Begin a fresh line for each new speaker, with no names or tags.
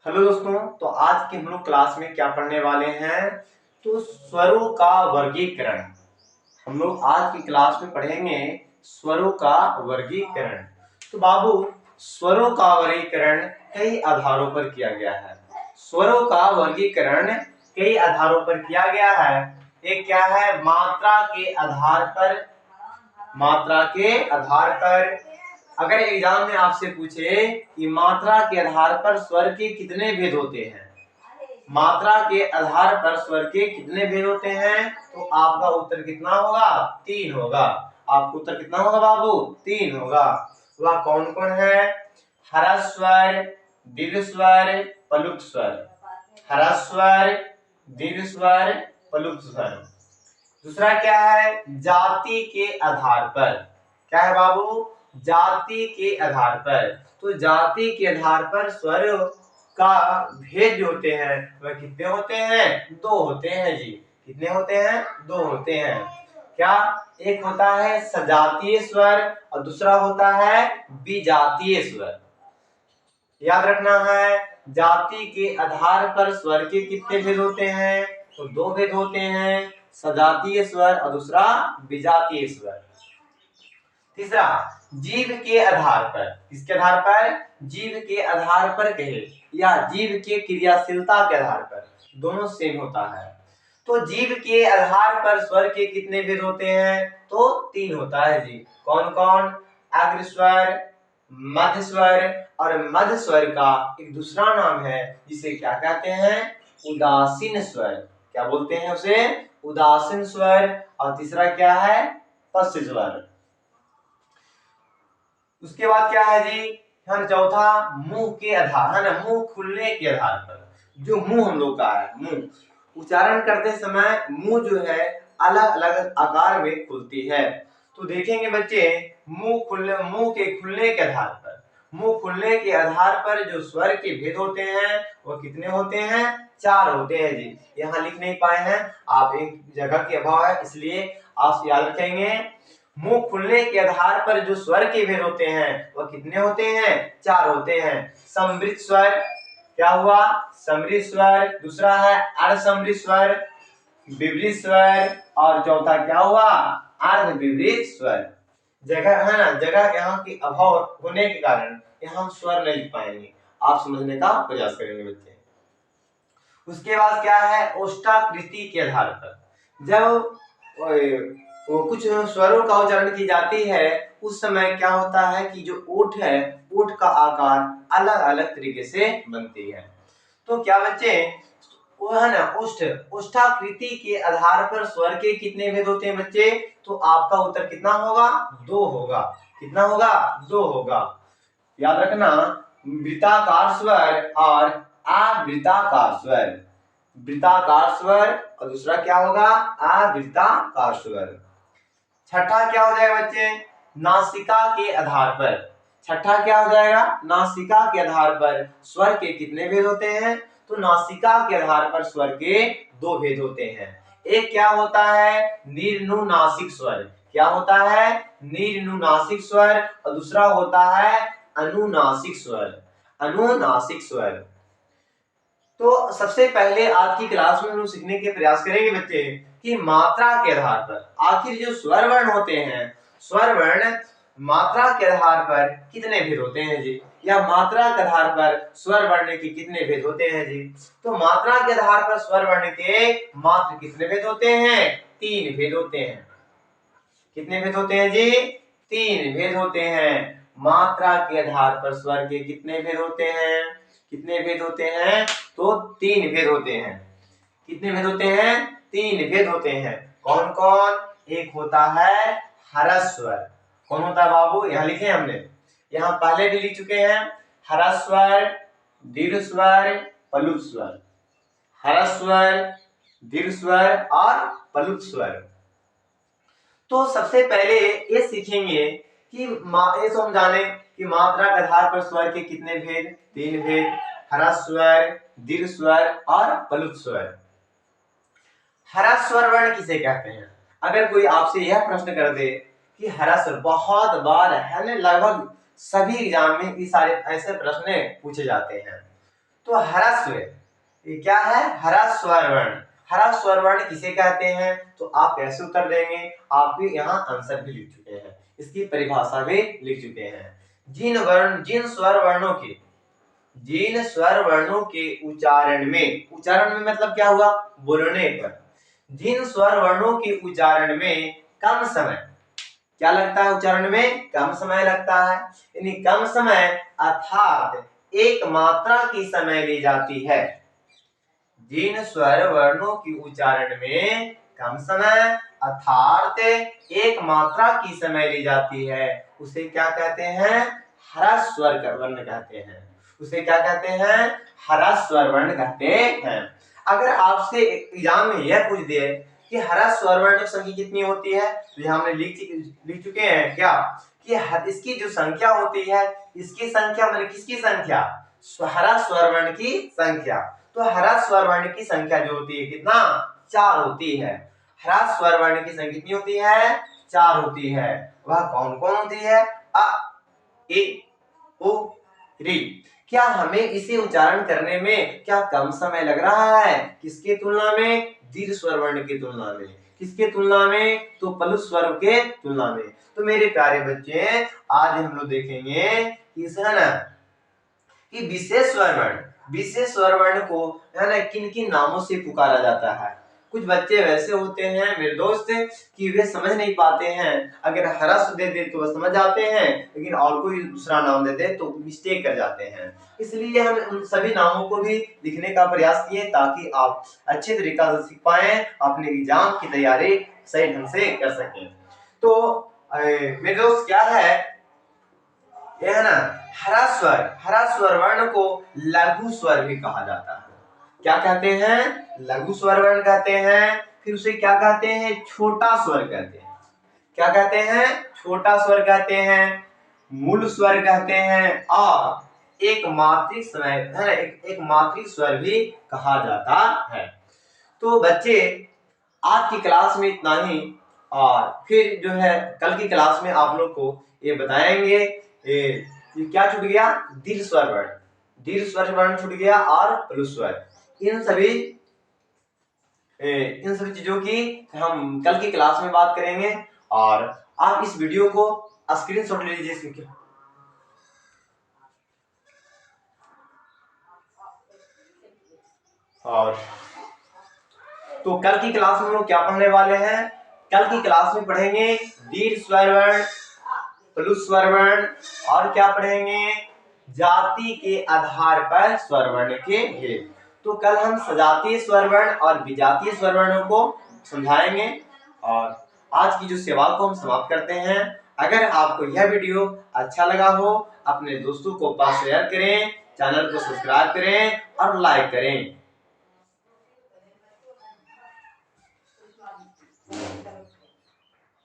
Hello दोस्तों, तो आज के हम लोग क्लास में क्या पढ़ने वाले हैं? तो स्वरों का वर्गीकरण। हम लोग आज की क्लास में पढ़ेंगे स्वरों का वर्गीकरण। तो बाबू, स्वरों का वर्गीकरण कई आधारों पर किया गया है। स्वरों का वर्गीकरण कई आधारों पर किया गया है। एक क्या है? मात्रा के आधार पर। मात्रा के आधार पर अगर एग्जाम में आपसे पूछे कि मात्रा के आधार पर स्वर के कितने भेद होते हैं, मात्रा के आधार पर स्वर के कितने भेद होते हैं, तो आपका उत्तर कितना होगा? 3 होगा। आपका उत्तर कितना होगा बाबू? 3 होगा। वह कौन कौन है? ह्रस्वर, दीर्घ स्वर, प्लुत स्वर। ह्रस्वर, दीर्घ स्वर, प्लुत स्वर। दूसरा क्या है? जाति के आधार पर। क्या है बाबू? जाति के आधार पर। तो जाति के आधार पर स्वर का भेद जो होते हैं वह कितने होते हैं? 2 होते हैं जी। कितने होते हैं? 2 होते हैं। क्या? एक होता है सजातीय स्वर और दूसरा होता है विजातीय स्वर। याद रखना है, जाति के आधार पर स्वर के कितने भेद होते हैं? तो 2 भेद होते हैं, सजातीय स्वर और दूसरा विजातीय स्वर। तीसरा, जीव के आधार पर। किसके आधार पर? जीव के आधार पर कहे या जीव के क्रियाशीलता के आधार पर, दोनों सेम होता है। तो जीव के आधार पर स्वर के कितने भेद होते हैं? तो 3 होता है जी। कौन कौन? अग्र स्वर, मध्य स्वर और मध्य स्वर का एक दूसरा नाम है जिसे क्या कहते हैं? उदासीन स्वर। क्या बोलते हैं उसे? उदासीन स्वर। और तीसरा क्या है? पश्च स्वर। उसके बाद क्या है जी? चौथा, मुंह के आधार है ना, मुंह खुलने के आधार पर। जो मुंह हम लोग का है, मुंह उच्चारण करते समय मुंह जो है अलग अलग आकार में खुलती है। तो देखेंगे बच्चे, मुंह के खुलने के आधार पर, मुंह खुलने के आधार पर जो स्वर के भेद होते हैं वो कितने होते हैं? 4 होते हैं जी। यहाँ लिख नहीं पाए हैं आप, एक जगह के अभाव है इसलिए आप याद रखेंगे। मुंह खुलने के आधार पर जो स्वर के भेद होते हैं वह कितने होते हैं? 4 होते हैं। समृद्ध स्वर। क्या हुआ? समृद्ध स्वर। दूसरा है अर्धसमृद्ध स्वर, विपरीत स्वर और चौथा क्या हुआ? अर्ध विपरीत स्वर। जगह है ना, जगह यहाँ की अभाव होने के कारण यहाँ हम स्वर नहीं लिख पाएंगे। आप समझने का प्रयास करेंगे बच्चे। उसके बाद क्या है? ओष्ठाकृति के आधार पर। जब वो कुछ स्वरों का उच्चारण की जाती है उस समय क्या होता है कि जो ओठ है, ओठ का आकार अलग अलग तरीके से बनती है। तो क्या बच्चे, वो है ना ओष्ठाकृति के आधार पर स्वर के कितने भेद होते हैं बच्चे? तो आपका उत्तर कितना होगा? 2 होगा। कितना होगा? 2 होगा। याद रखना, वृत्ताकार स्वर और आवृत्ताकार स्वर। वृत्ताकार स्वर और दूसरा क्या होगा? आवृत्ताकार स्वर। छठा क्या हो जाएगा बच्चे? नासिका के आधार पर। छठा क्या हो जाएगा? नासिका के आधार पर स्वर के कितने भेद होते हैं? तो नासिका के आधार पर स्वर के 2 भेद होते हैं। एक क्या होता है? निरनुनासिक स्वर। क्या होता है? निरनुनासिक स्वर और दूसरा होता है अनुनासिक स्वर। अनुनासिक स्वर। तो सबसे पहले आज की क्लास में हम लोग सीखने के प्रयास करेंगे बच्चे कि मात्रा के आधार पर आखिर जो स्वर वर्ण होते हैं, स्वर वर्ण मात्रा के आधार पर कितने भेद होते हैं जी, या मात्रा के आधार पर स्वर वर्ण के कितने भेद होते हैं जी। तो मात्रा के आधार पर स्वर वर्ण के मात्र कितने भेद होते हैं? 3 भेद होते हैं। कितने भेद होते हैं जी? 3 भेद होते हैं। मात्रा के आधार पर स्वर के कितने भेद होते हैं? कितने भेद होते हैं? तो 3 भेद होते हैं। कितने भेद होते हैं? 3 भेद होते हैं। कौन कौन? एक होता है ह्रस्वर। कौन होता है बाबू? यहाँ लिखे हमने, यहाँ पहले भी लिख चुके हैं। ह्रस्वर, दीर्घ स्वर, प्लुत स्वर। ह्रस्वर, दीर्घ स्वर और प्लुत स्वर। तो सबसे पहले ये सीखेंगे कि ये तो हम जाने कि मात्रा के आधार पर स्वर के कितने भेद? 3 भेद। ह्रस्वर, दीर्घ स्वर और प्लुत स्वर। ह्रस्वर वर्ण किसे कहते हैं? अगर कोई आपसे यह प्रश्न कर दे कि ह्रस्वर, बहुत बार है ना, लगभग सभी एग्जाम में ये सारे ऐसे प्रश्न पूछे जाते हैं। तो ह्रस्व, ये क्या है? ह्रस्व स्वर वर्ण। ह्रस्व स्वर वर्ण किसे कहते हैं? तो आप कैसे उत्तर देंगे? आप भी यहाँ आंसर भी लिख चुके हैं, इसकी परिभाषा भी लिख चुके हैं। जिन स्वर वर्णों के उच्चारण में मतलब क्या हुआ? बोलने पर। जिन स्वर वर्णों के उच्चारण में कम समय, क्या लगता है? उच्चारण में कम समय लगता है, यानी कम समय अर्थात एक मात्रा की समय ली जाती है। जिन स्वर वर्णों की उच्चारण में कम समय अर्थात एक मात्रा की समय ली जाती है, उसे क्या कहते हैं? ह्रस्व स्वर वर्ण कहते हैं। उसे क्या कहते हैं? ह्रस्व स्वर वर्ण कहते हैं। अगर आपसे एग्जाम में यह पूछ दे कि ह्रस्व स्वर वर्ण की संख्या कितनी होती है, तो यहाँ हमने लिख चुके हैं क्या कि इसकी जो संख्या होती है, इसकी संख्या मतलब किसकी संख्या? ह्रस्व स्वर वर्ण की संख्या। तो ह्रस्व स्वर वर्ण की संख्या जो होती है कितना? 4 होती है। ह्रस्व स्वर वर्ण की संख्या कितनी होती है? 4 होती है। वह कौन कौन होती है? अ, ए, ओ, री। क्या हमें इसे उच्चारण करने में क्या कम समय लग रहा है? किसके तुलना में? दीर्घ स्वर वर्ण की तुलना में। किसके तुलना में? तो प्लुत स्वर के तुलना में। तो मेरे प्यारे बच्चे, आज हम लोग देखेंगे कि है ना कि विशेष स्वर वर्ण को है ना किन किन नामों से पुकारा जाता है। कुछ बच्चे वैसे होते हैं मेरे दोस्त कि वे समझ नहीं पाते हैं, अगर ह्रस्व दे दे तो वह समझ जाते हैं, लेकिन और कोई दूसरा नाम दे दे तो मिस्टेक कर जाते हैं। इसलिए हम उन सभी नामों को भी लिखने का प्रयास किए ताकि आप अच्छे तरीका से सीख पाए, अपने एग्जाम की तैयारी सही ढंग से कर सकें। तो मेरे दोस्त क्या है, यह है ना ह्रस्व स्वर वर्ण को लघु स्वर भी कहा जाता है। क्या कहते हैं? लघु स्वर वर्ण कहते हैं। फिर उसे क्या कहते हैं? छोटा स्वर कहते हैं। क्या कहते हैं? छोटा स्वर कहते हैं, मूल स्वर कहते हैं, और एक मात्रिक समय है ना एक मात्रिक स्वर भी कहा जाता है। तो बच्चे, आज की क्लास में इतना ही, और फिर जो है कल की क्लास में आप लोग को ये बताएंगे ये क्या छूट गया? दीर्घ स्वर वर्ण छूट गया, और प्लुत स्वर। इन सभी चीजों की हम कल की क्लास में बात करेंगे। और आप इस वीडियो को स्क्रीनशॉट ले लीजिए, और तो कल की क्लास में हम लोग क्या पढ़ने वाले हैं? कल की क्लास में पढ़ेंगे दीर्घ स्वर वर्ण, प्लुत स्वर वर्ण, और क्या पढ़ेंगे? जाति के आधार पर स्वर वर्ण के भेद। तो कल हम सजातीय स्वर वर्ण और विजातीय स्वर वर्णों को समझाएंगे, और आज की जो सेवा को हम समाप्त करते हैं। अगर आपको यह वीडियो अच्छा लगा हो, अपने दोस्तों को पास शेयर करें, चैनल को सब्सक्राइब करें और लाइक करें।